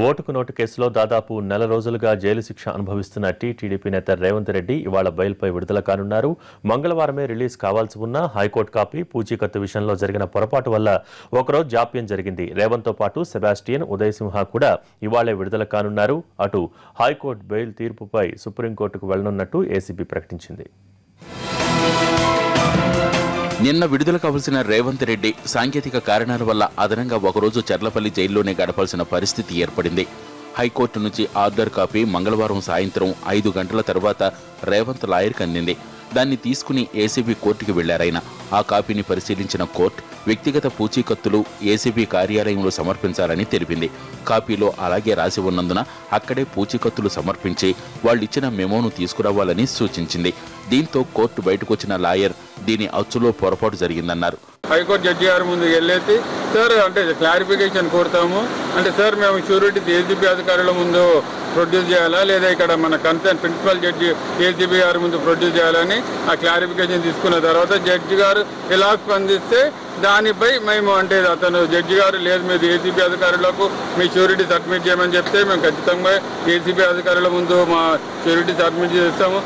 ఓటుకు నోటు కేసులో దాదాపు నెల రోజులుగా జైలు శిక్ష అనుభవిస్తున్న టీడీపీ నేత రేవంత్ రెడ్డి ఇవాళ బెయిల్పై విడుదల కానున్నారు. మంగళవారమే రిలీజ్ కావాల్సి ఉన్న హైకోర్టు కాపీ పూచీకత్తు విషయంలో జరిగిన పొరపాటు వల్ల ఒకరోజు జాప్యం జరిగింది. రేవంత్తో పాటు సెబాస్టియన్, ఉదయ్ సింహ కూడా ఇవాళే విడుదల కానున్నారు. అటు హైకోర్టు బెయిల్ తీర్పుపై సుప్రీంకోర్టుకు వెళ్లనున్నట్టు ఏసీబీ ప్రకటించింది. నిన్న విడుదల కావాల్సిన రేవంత్ రెడ్డి సాంకేతిక కారణాల వల్ల అదనంగా ఒకరోజు చర్లపల్లి జైల్లోనే గడపాల్సిన పరిస్థితి ఏర్పడింది. హైకోర్టు నుంచి ఆర్డర్ కాపీ మంగళవారం సాయంత్రం 5 గంటల తర్వాత రేవంత్ లాయర్కి అందింది. దాన్ని తీసుకుని ఏసీబీ కోర్టుకు వెళ్లారాయన. ఆ కాపీని పరిశీలించిన కోర్టు వ్యక్తిగత పూచీకత్తులు ఏసీబీ కార్యాలయంలో సమర్పించాలని తెలిపింది. కాపీలో అలాగే రాసి ఉన్నందున అక్కడే పూచీకత్తులు సమర్పించి వాళ్ళిచ్చిన మెమోను తీసుకురావాలని సూచించింది. దీంతో కోర్టు బయటకొచ్చిన లాయర్ దీని అచ్చులో పొరపాటు జరిగిందన్నారు. హైకోర్టు జడ్జి గారి ముందు వెళ్ళేసి సార్ అంటే క్లారిఫికేషన్ కోరుతాము అంటే సార్ మేము షూరిటీ ఏసీబీ అధికారుల ముందు ప్రొడ్యూస్ చేయాలా లేదా ఇక్కడ మన కన్సర్న్ ప్రిన్సిపల్ జడ్జి ఏసీబీ గారి ముందు ప్రొడ్యూస్ చేయాలని ఆ క్లారిఫికేషన్ తీసుకున్న తర్వాత జడ్జి గారు ఎలా స్పందిస్తే దానిపై మేము అంటే అతను జడ్జి గారు లేదు మీరు ఏసీబీ అధికారులకు మీ షూరిటీ సబ్మిట్ చేయమని చెప్తే మేము ఖచ్చితంగా ఏసీబీ అధికారుల ముందు మా షూరిటీ సబ్మిట్ చేస్తాము.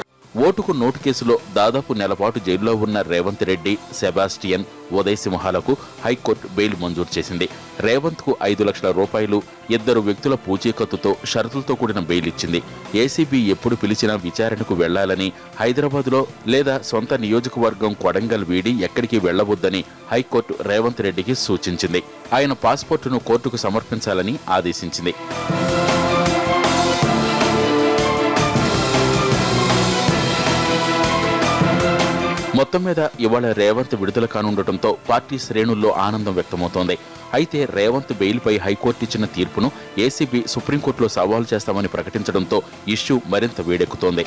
ఓటుకు నోటు కేసులో దాదాపు నెలపాటు జైల్లో ఉన్న రేవంత్ రెడ్డి, సెబాస్టియన్, ఉదయ్ సింహాలకు హైకోర్టు బెయిల్ మంజూరు చేసింది. రేవంత్కు 5 లక్షల రూపాయలు, 2 వ్యక్తుల పూచీకత్తుతో షరతులతో కూడిన బెయిల్ ఇచ్చింది. ఏసీబీ ఎప్పుడు పిలిచినా విచారణకు వెళ్లాలని, హైదరాబాద్లో లేదా సొంత నియోజకవర్గం కొడంగల్ వీడి ఎక్కడికి వెళ్లవద్దని హైకోర్టు రేవంత్ రెడ్డికి సూచించింది. ఆయన పాస్పోర్టును కోర్టుకు సమర్పించాలని ఆదేశించింది. మొత్తం మీద ఇవాళ రేవంత్ విడుదల కానుండటంతో పార్టీ శ్రేణుల్లో ఆనందం వ్యక్తమవుతోంది. అయితే రేవంత్ బెయిల్పై హైకోర్టు ఇచ్చిన తీర్పును ఏసీబీ సుప్రీంకోర్టులో సవాలు చేస్తామని ప్రకటించడంతో ఇష్యూ మరింత వేడెక్కుతోంది.